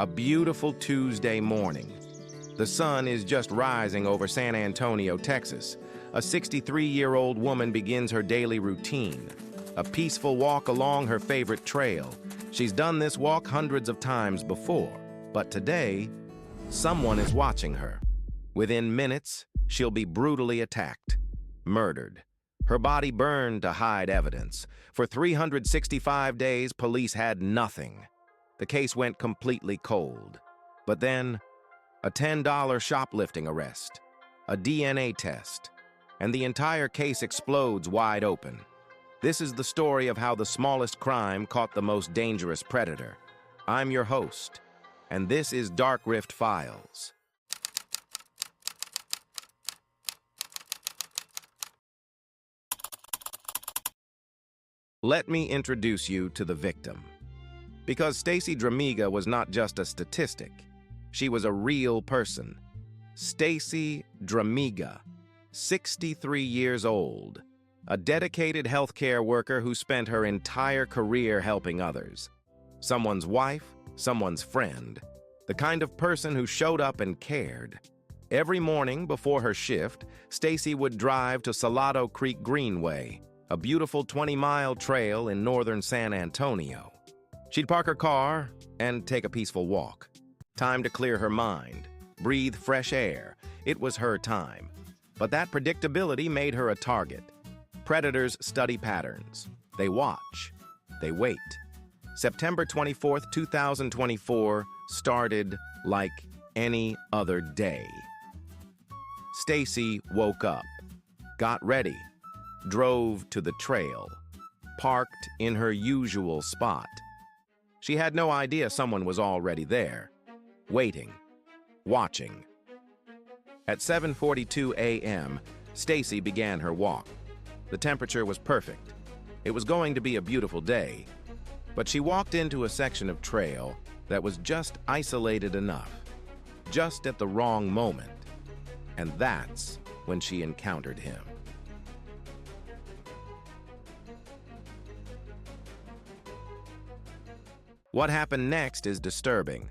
A beautiful Tuesday morning. The sun is just rising over San Antonio, Texas. A 63-year-old woman begins her daily routine. A peaceful walk along her favorite trail. She's done this walk hundreds of times before, but today, someone is watching her. Within minutes, she'll be brutally attacked, murdered. Her body burned to hide evidence. For 365 days, police had nothing. The case went completely cold. But then, a $10 shoplifting arrest, a DNA test, and the entire case explodes wide open. This is the story of how the smallest crime caught the most dangerous predator. I'm your host, and this is Darkrift Files. Let me introduce you to the victim. Because Stacey Dramiga was not just a statistic, she was a real person. Stacey Dramiga, 63 years old, a dedicated healthcare worker who spent her entire career helping others. Someone's wife, someone's friend, the kind of person who showed up and cared. Every morning before her shift, Stacey would drive to Salado Creek Greenway, a beautiful 20-mile trail in northern San Antonio. She'd park her car and take a peaceful walk. Time to clear her mind, breathe fresh air. It was her time. But that predictability made her a target. Predators study patterns. They watch. They wait. September 24th, 2024 started like any other day. Stacey woke up, got ready, drove to the trail, parked in her usual spot. She had no idea someone was already there, waiting, watching. At 7:42 a.m., Stacey began her walk. The temperature was perfect. It was going to be a beautiful day, but she walked into a section of trail that was just isolated enough, just at the wrong moment, and that's when she encountered him. What happened next is disturbing.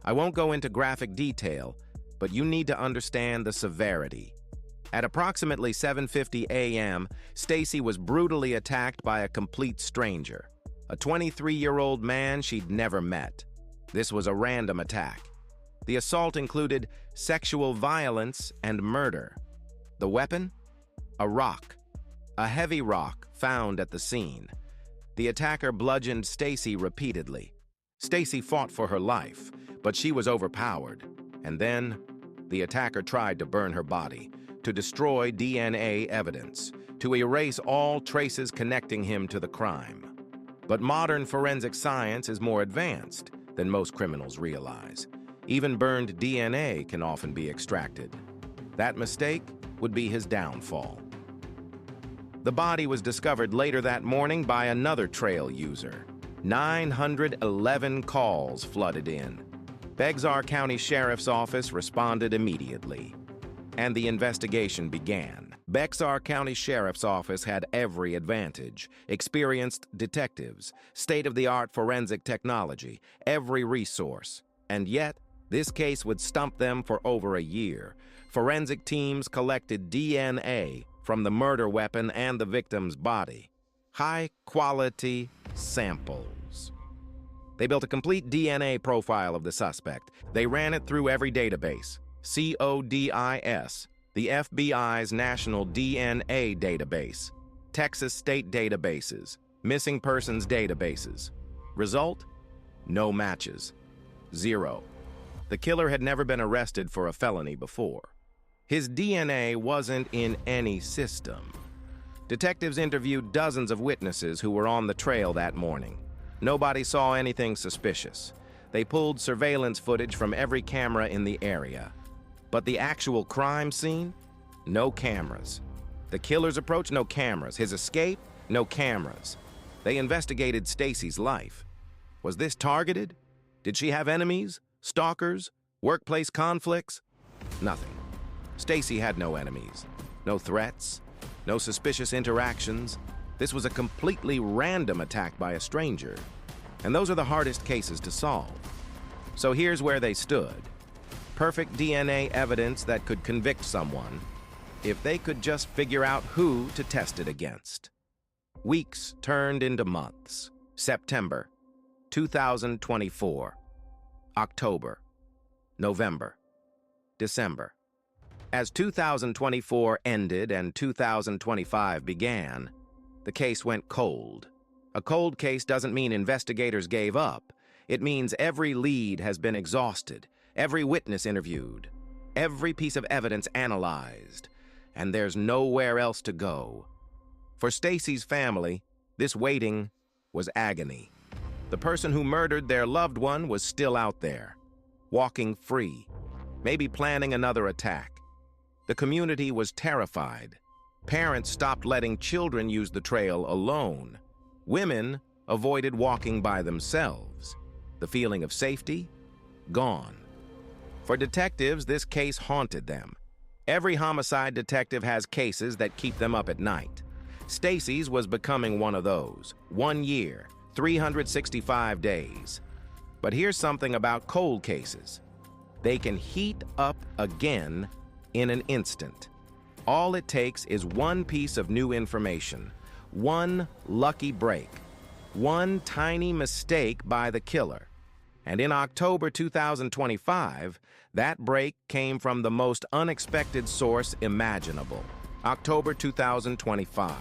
I won't go into graphic detail, but you need to understand the severity. At approximately 7:50 a.m., Stacey was brutally attacked by a complete stranger, a 23-year-old man she'd never met. This was a random attack. The assault included sexual violence and murder. The weapon? A rock. A heavy rock found at the scene. The attacker bludgeoned Stacey repeatedly. Stacey fought for her life, but she was overpowered. And then, the attacker tried to burn her body, to destroy DNA evidence, to erase all traces connecting him to the crime. But modern forensic science is more advanced than most criminals realize. Even burned DNA can often be extracted. That mistake would be his downfall. The body was discovered later that morning by another trail user. 911 calls flooded in. Bexar County Sheriff's Office responded immediately, and the investigation began. Bexar County Sheriff's Office had every advantage: experienced detectives, state-of-the-art forensic technology, every resource. And yet, this case would stump them for over a year. Forensic teams collected DNA from the murder weapon and the victim's body. High-quality samples. They built a complete DNA profile of the suspect. They ran it through every database. CODIS, the FBI's national DNA database, Texas state databases, missing persons databases. Result? No matches. Zero. The killer had never been arrested for a felony before. His DNA wasn't in any system. Detectives interviewed dozens of witnesses who were on the trail that morning. Nobody saw anything suspicious. They pulled surveillance footage from every camera in the area. But the actual crime scene? No cameras. The killer's approach? No cameras. His escape? No cameras. They investigated Stacey's life. Was this targeted? Did she have enemies? Stalkers? Workplace conflicts? Nothing. Stacey had no enemies, no threats, no suspicious interactions. This was a completely random attack by a stranger. And those are the hardest cases to solve. So here's where they stood. Perfect DNA evidence that could convict someone if they could just figure out who to test it against. Weeks turned into months. September 2024. October. November. December. As 2024 ended and 2025 began, the case went cold. A cold case doesn't mean investigators gave up. It means every lead has been exhausted, every witness interviewed, every piece of evidence analyzed, and there's nowhere else to go. For Stacey's family, this waiting was agony. The person who murdered their loved one was still out there, walking free, maybe planning another attack. The community was terrified. Parents stopped letting children use the trail alone. Women avoided walking by themselves. The feeling of safety? Gone. For detectives, this case haunted them. Every homicide detective has cases that keep them up at night. Stacey's was becoming one of those. 1 year, 365 days. But here's something about cold cases. They can heat up again in an instant. All it takes is one piece of new information, one lucky break, one tiny mistake by the killer. And in October 2025, that break came from the most unexpected source imaginable. October 2025,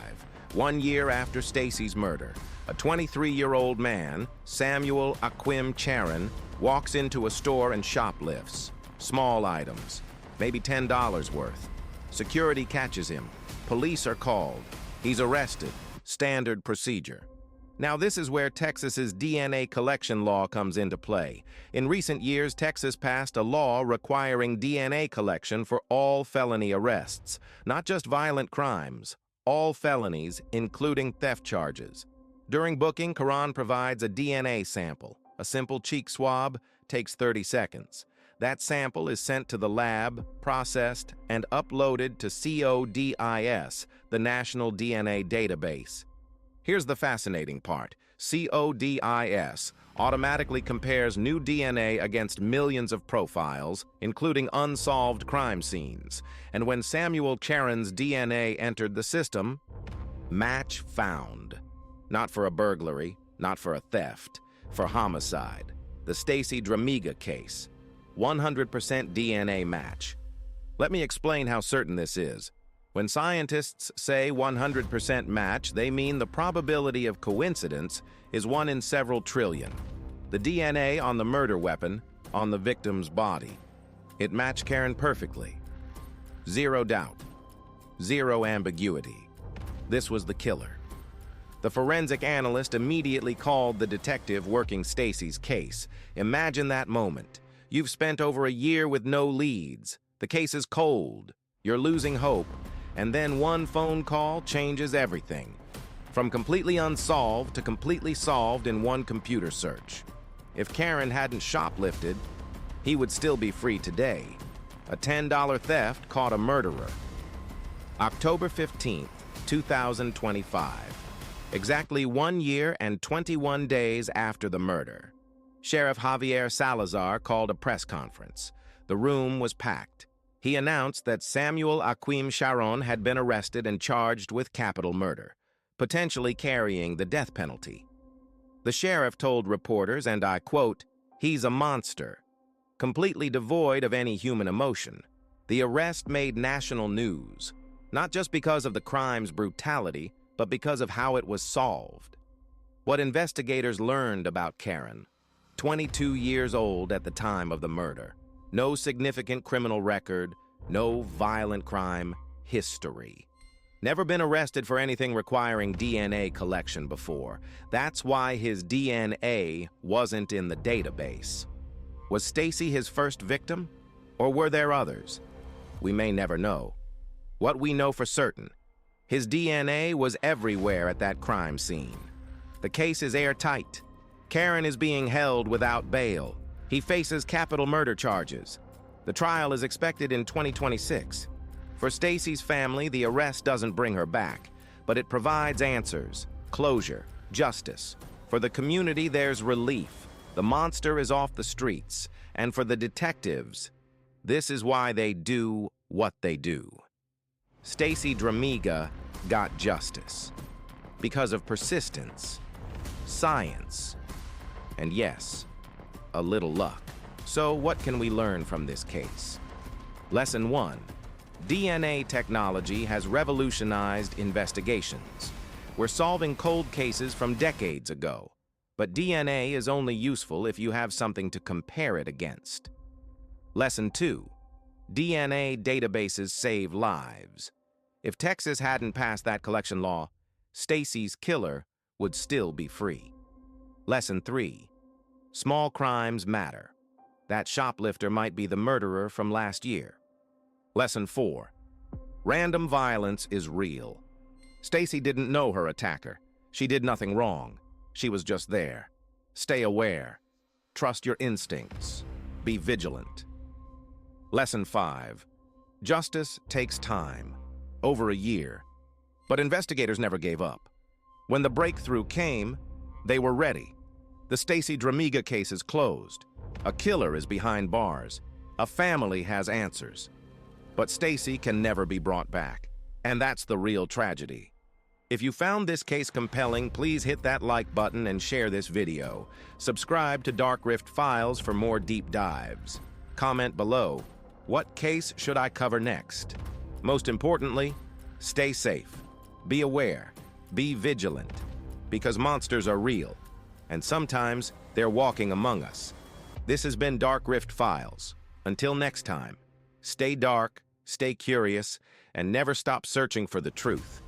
1 year after Stacey's murder, a 23-year-old man, Samuel Aquim Charon, walks into a store and shoplifts. Small items, maybe $10 worth. Security catches him. Police are called. He's arrested. Standard procedure. Now, this is where Texas's DNA collection law comes into play. In recent years, Texas passed a law requiring DNA collection for all felony arrests, not just violent crimes, all felonies, including theft charges. During booking, Charon provides a DNA sample. A simple cheek swab takes 30 seconds. That sample is sent to the lab, processed, and uploaded to CODIS, the National DNA Database. Here's the fascinating part. CODIS automatically compares new DNA against millions of profiles, including unsolved crime scenes. And when Samuel Charon's DNA entered the system, match found. Not for a burglary, not for a theft, for homicide. The Stacey Dramiga case. 100% DNA match. Let me explain how certain this is. When scientists say 100% match, they mean the probability of coincidence is 1 in several trillion. The DNA on the murder weapon, on the victim's body. It matched Charon perfectly. Zero doubt. Zero ambiguity. This was the killer. The forensic analyst immediately called the detective working Stacey's case. Imagine that moment. You've spent over a year with no leads. The case is cold. You're losing hope. And then one phone call changes everything. From completely unsolved to completely solved in one computer search. If Charon hadn't shoplifted, he would still be free today. A $10 theft caught a murderer. October 15th, 2025. Exactly 1 year and 21 days after the murder. Sheriff Javier Salazar called a press conference. The room was packed. He announced that Samuel Aquim Charon had been arrested and charged with capital murder, potentially carrying the death penalty. The sheriff told reporters, and I quote, "He's a monster, completely devoid of any human emotion." The arrest made national news, not just because of the crime's brutality, but because of how it was solved. What investigators learned about Charon, 22 years old at the time of the murder. No significant criminal record, no violent crime history. Never been arrested for anything requiring DNA collection before. That's why his DNA wasn't in the database. Was Stacey his first victim? Or were there others? We may never know. What we know for certain, his DNA was everywhere at that crime scene. The case is airtight. Charon is being held without bail. He faces capital murder charges. The trial is expected in 2026. For Stacey's family, the arrest doesn't bring her back, but it provides answers, closure, justice. For the community, there's relief. The monster is off the streets, and for the detectives, this is why they do what they do. Stacey Dramiga got justice because of persistence, science, and yes, a little luck. So what can we learn from this case? Lesson 1. DNA technology has revolutionized investigations. We're solving cold cases from decades ago, but DNA is only useful if you have something to compare it against. Lesson 2. DNA databases save lives. If Texas hadn't passed that collection law, Stacey's killer would still be free. Lesson 3. Small crimes matter. That shoplifter might be the murderer from last year. Lesson 4. Random violence is real. Stacey didn't know her attacker. She did nothing wrong. She was just there. Stay aware. Trust your instincts. Be vigilant. Lesson 5. Justice takes time. Over a year. But investigators never gave up. When the breakthrough came, they were ready. The Stacey Dramiga case is closed. A killer is behind bars. A family has answers. But Stacey can never be brought back. And that's the real tragedy. If you found this case compelling, please hit that like button and share this video. Subscribe to Darkrift Files for more deep dives. Comment below, what case should I cover next? Most importantly, stay safe. Be aware. Be vigilant. Because monsters are real. And sometimes they're walking among us. This has been Darkrift Files. Until next time, stay dark, stay curious, and never stop searching for the truth.